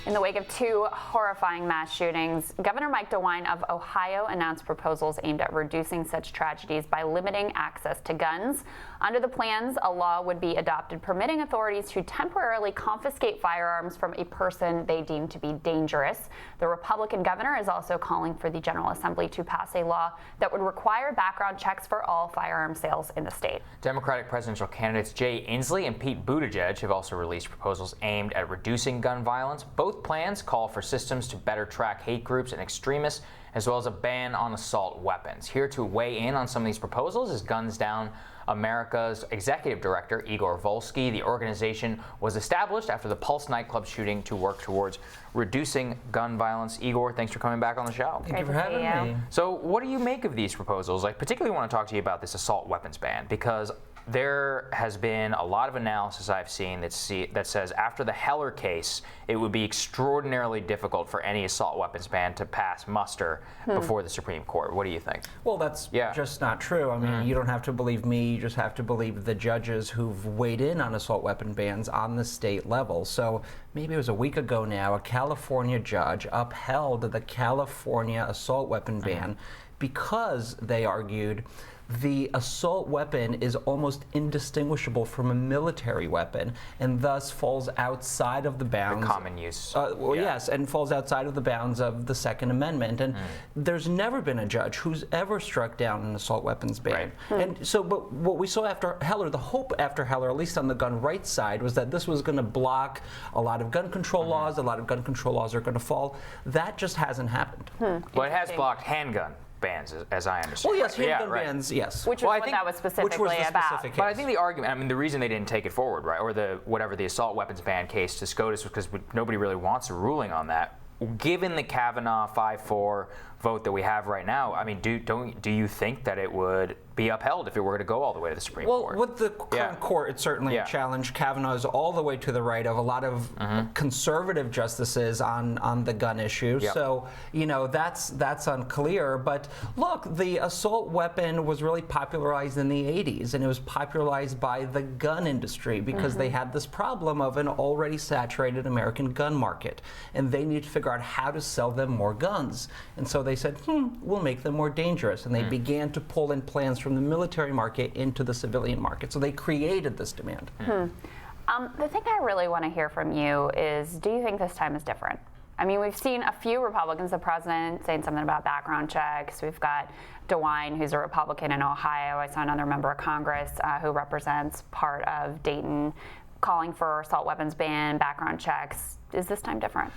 In the wake of two horrifying mass shootings, Governor Mike DeWine of Ohio announced proposals aimed at reducing such tragedies by limiting access to guns. Under the plans, a law would be adopted permitting authorities to temporarily confiscate firearms from a person they deem to be dangerous. The Republican governor is also calling for the General Assembly to pass a law that would require background checks for all firearm sales in the state. Democratic presidential candidates Jay Inslee and Pete Buttigieg have also released proposals aimed at reducing gun violence. Both plans call for systems to better track hate groups and extremists, as well as a ban on assault weapons. Here to weigh in on some of these proposals is Guns Down America's executive director, Igor Volsky. The organization was established after the Pulse nightclub shooting to work towards reducing gun violence. Igor, thanks for coming back on the show. Thank you for having me. So what do you make of these proposals? I particularly want to talk to you about this assault weapons ban, because there has been a lot of analysis I've seen that says after the Heller case, it would be extraordinarily difficult for any assault weapons ban to pass muster before the Supreme Court. What do you think? Well, that's just not true. I mean, you don't have to believe me, you just have to believe the judges who've weighed in on assault weapon bans on the state level. So maybe it was a week ago now, a California judge upheld the California assault weapon ban because, they argued, the assault weapon is almost indistinguishable from a military weapon and thus falls outside of the bounds. The common use. Yes, and falls outside of the bounds of the Second Amendment. And there's never been a judge who's ever struck down an assault weapons ban. Right. And so, but what we saw after Heller, the hope after Heller, at least on the gun rights side, was that this was going to block a lot of gun control laws. A lot of gun control laws are going to fall. That just hasn't happened. Well, it has blocked handgun bans, as I understand. Well, yes, handgun bans, yes. Which was what that was specifically about. But I think the argument, I mean, the reason they didn't take it forward, right, or the assault weapons ban case to SCOTUS, was because nobody really wants a ruling on that. Given the Kavanaugh 5-4 vote that we have right now, I mean, do you think that it would be upheld if it were to go all the way to the Supreme Court? Well, with the current court, it's certainly a challenge. Kavanaugh is all the way to the right of a lot of conservative justices on the gun issue. So, you know, that's unclear. But look, the assault weapon was really popularized in the 80s, and it was popularized by the gun industry because they had this problem of an already saturated American gun market, and they needed to figure out how to sell them more guns. And so they said, we'll make them more dangerous. And they began to pull in plans from the military market into the civilian market. So they created this demand. The thing I really want to hear from you is, do you think this time is different? I mean, we've seen a few Republicans, the president, saying something about background checks. We've got DeWine, who's a Republican in Ohio. I saw another member of Congress who represents part of Dayton, calling for assault weapons ban, background checks. Is this time different?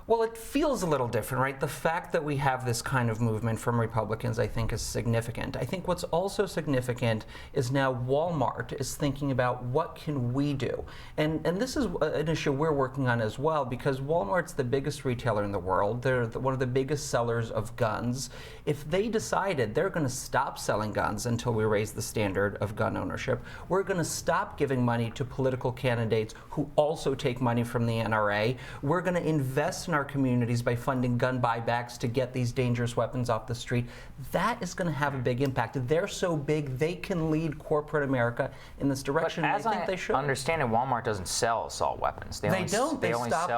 Well, it feels a little different, right? The fact that we have this kind of movement from Republicans, I think, is significant. I think what's also significant is now Walmart is thinking about what can we do. And this is an issue we're working on as well, because Walmart's the biggest retailer in the world. They're one of the biggest sellers of guns. If they decided they're going to stop selling guns until we raise the standard of gun ownership, we're going to stop giving money to political candidates who also take money from the NRA. We're going to invest in our communities by funding gun buybacks to get these dangerous weapons off the street. That is going to have a big impact. They're so big, they can lead corporate America in this direction. But as I think they should. Understand it, Walmart doesn't sell assault weapons. They only sell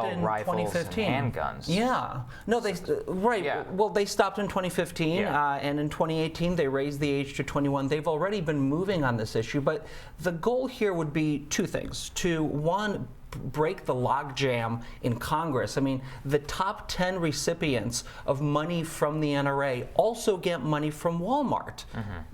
in rifles 2015. and handguns. Yeah. No, right. Yeah. Well, they stopped in 2015, and in 2018 they raised the age to 21. They've already been moving on this issue, but the goal here would be two things. One, break the logjam in Congress. I mean, the top 10 recipients of money from the NRA also get money from Walmart.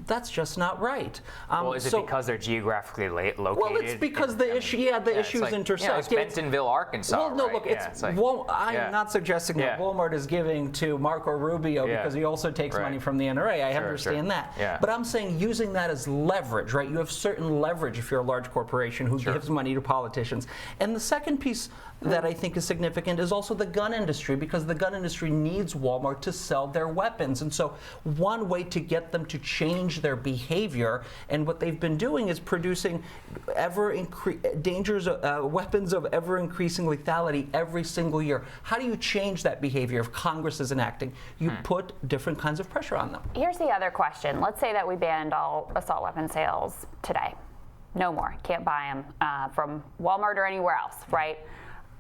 That's just not right. Well, is it because they're geographically located? Well, it's because the issues like, intersect. Like Bentonville, Arkansas. Well, no, right? look, I'm not suggesting that Walmart is giving to Marco Rubio because he also takes money from the NRA. I understand that. But I'm saying using that as leverage, right? You have certain leverage if you're a large corporation who gives money to politicians. And the second piece that I think is significant is also the gun industry, because the gun industry needs Walmart to sell their weapons. And so one way to get them to change their behavior, and what they've been doing is producing weapons of ever-increasing lethality every single year. How do you change that behavior if Congress isn't acting? You put different kinds of pressure on them. Here's the other question. Let's say that we banned all assault weapon sales today. No more. Can't buy them from Walmart or anywhere else, right?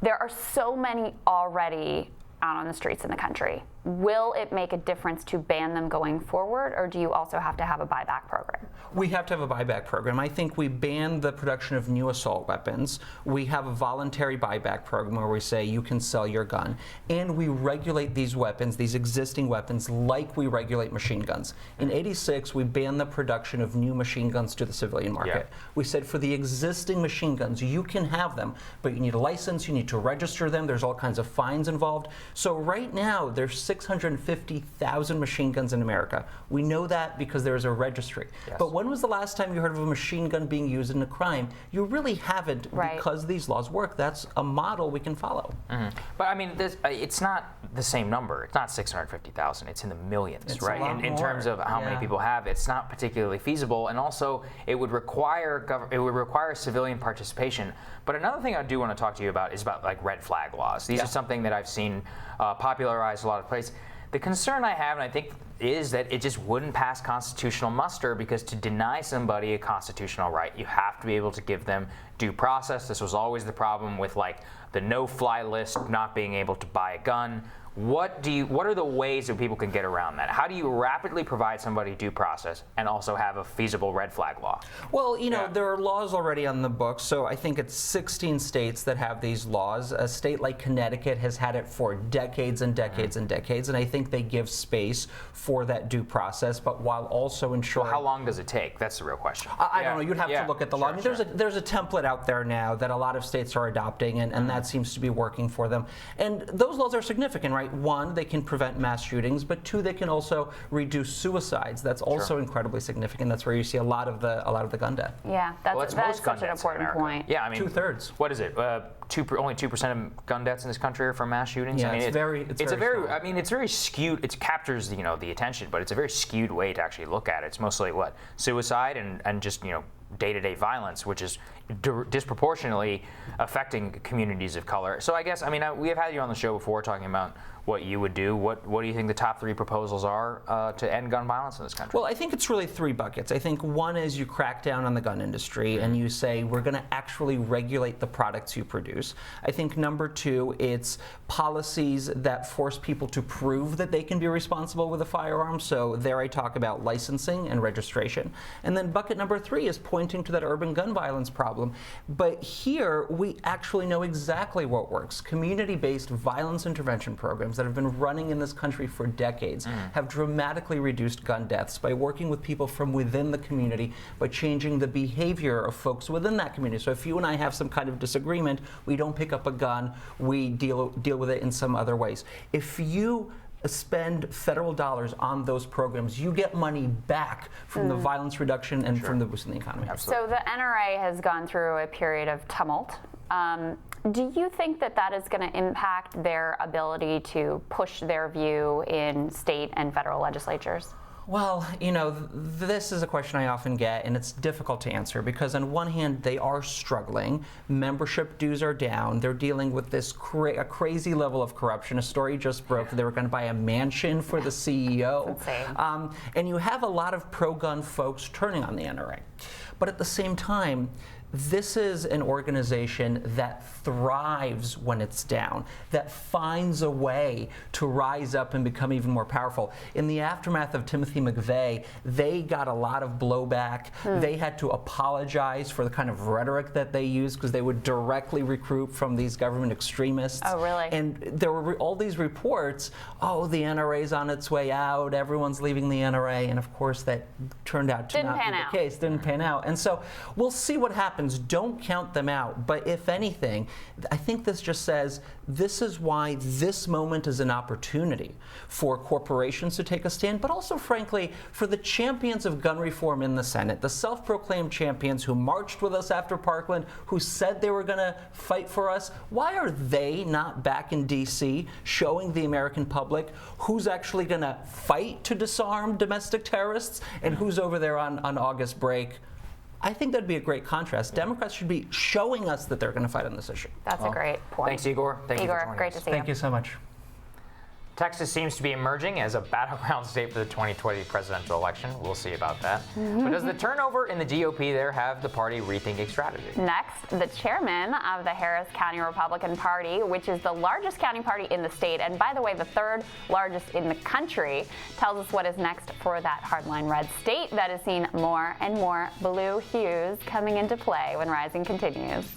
There are so many already out on the streets in the country. Will it make a difference to ban them going forward, or do you also have to have a buyback program? We have to have a buyback program. I think we ban the production of new assault weapons. We have a voluntary buyback program where we say you can sell your gun. And we regulate these weapons, these existing weapons, like we regulate machine guns. In '86, we banned the production of new machine guns to the civilian market. Yeah. We said for the existing machine guns, you can have them, but you need a license, you need to register them, there's all kinds of fines involved. So right now, there's 650,000 machine guns in America. We know that because there is a registry. Yes. But when was the last time you heard of a machine gun being used in a crime? You really haven't, Right. because these laws work. That's a model we can follow. But I mean, it's not the same number. It's not 650,000. It's in the millions, It's a right? lot In terms more. of how many Yeah. people have, it's not particularly feasible, and also it would require civilian participation. But another thing I do want to talk to you about is about like red flag laws. These Yeah. are something that I've seen popularized a lot of places. The concern I have, and I think, is that it just wouldn't pass constitutional muster, because to deny somebody a constitutional right, you have to be able to give them due process. This was always the problem with like the no-fly list, not being able to buy a gun. What are the ways that people can get around that? How do you rapidly provide somebody due process and also have a feasible red flag law? Well, Yeah. there are laws already on the books, so I think it's 16 states that have these laws. A state like Connecticut has had it for decades and decades and decades, and I think they give space for that due process, but while also ensuring... How long does it take? That's the real question. I don't know. You'd have Yeah. to look at the law. Sure, I mean, sure. there's a template out there now that a lot of states are adopting, and that seems to be working for them. And those laws are significant, right? One, they can prevent mass shootings, but two, they can also reduce suicides. That's also incredibly significant. That's where you see a lot of the gun death. Yeah, that's, Well, it's that's most gun such an deaths in important America. point. Yeah, I mean, 2/3. What is it? Only 2% of gun deaths in this country are from mass shootings. Yeah, I mean, it's very small. I mean, it's very skewed. It captures the attention, but it's a very skewed way to actually look at it. It's mostly what suicide and just day-to-day violence, which is disproportionately affecting communities of color. So I guess, I mean, we have had you on the show before talking about what you would do. What do you think the top 3 proposals are to end gun violence in this country? Well, I think it's really 3 buckets. I think one is you crack down on the gun industry and you say we're going to actually regulate the products you produce. I think number 2, it's policies that force people to prove that they can be responsible with a firearm. So there I talk about licensing and registration. And then bucket number 3 is pointing to that urban gun violence problem. But here we actually know exactly what works. Community-based violence intervention programs that have been running in this country for decades have dramatically reduced gun deaths by working with people from within the community, by changing the behavior of folks within that community. So if you and I have some kind of disagreement, we don't pick up a gun, we deal with it in some other ways. If you spend federal dollars on those programs, you get money back from the violence reduction and from the boost in the economy. Absolutely. So the NRA has gone through a period of tumult. Do you think that that is going to impact their ability to push their view in state and federal legislatures? Well, this is a question I often get, and it's difficult to answer because on one hand, they are struggling. Membership dues are down. They're dealing with this a crazy level of corruption. A story just broke that they were going to buy a mansion for the CEO. That's insane. And you have a lot of pro-gun folks turning on the NRA. But at the same time, this is an organization that thrives when it's down, that finds a way to rise up and become even more powerful. In the aftermath of Timothy McVeigh, they got a lot of blowback. They had to apologize for the kind of rhetoric that they used because they would directly recruit from these government extremists. Oh, really? And there were all these reports, the NRA's on its way out, everyone's leaving the NRA, and of course that turned out to not be the case. Didn't pan out. And so we'll see what happens. Don't count them out. But if anything, I think this just says this is why this moment is an opportunity for corporations to take a stand, but also, frankly, for the champions of gun reform in the Senate, the self-proclaimed champions who marched with us after Parkland, who said they were going to fight for us. Why are they not back in D.C. showing the American public who's actually going to fight to disarm domestic terrorists and who's over there on August break? I think that'd be a great contrast. Democrats should be showing us that they're going to fight on this issue. That's a great point. Thanks, Igor. Thank you for joining great us. to see you. Thank you so much. Texas seems to be emerging as a battleground state for the 2020 presidential election. We'll see about that. But does the turnover in the GOP there have the party rethinking strategy? Next, the chairman of the Harris County Republican Party, which is the largest county party in the state, and by the way, the third largest in the country, tells us what is next for that hardline red state that has seen more and more blue hues coming into play when Rising continues.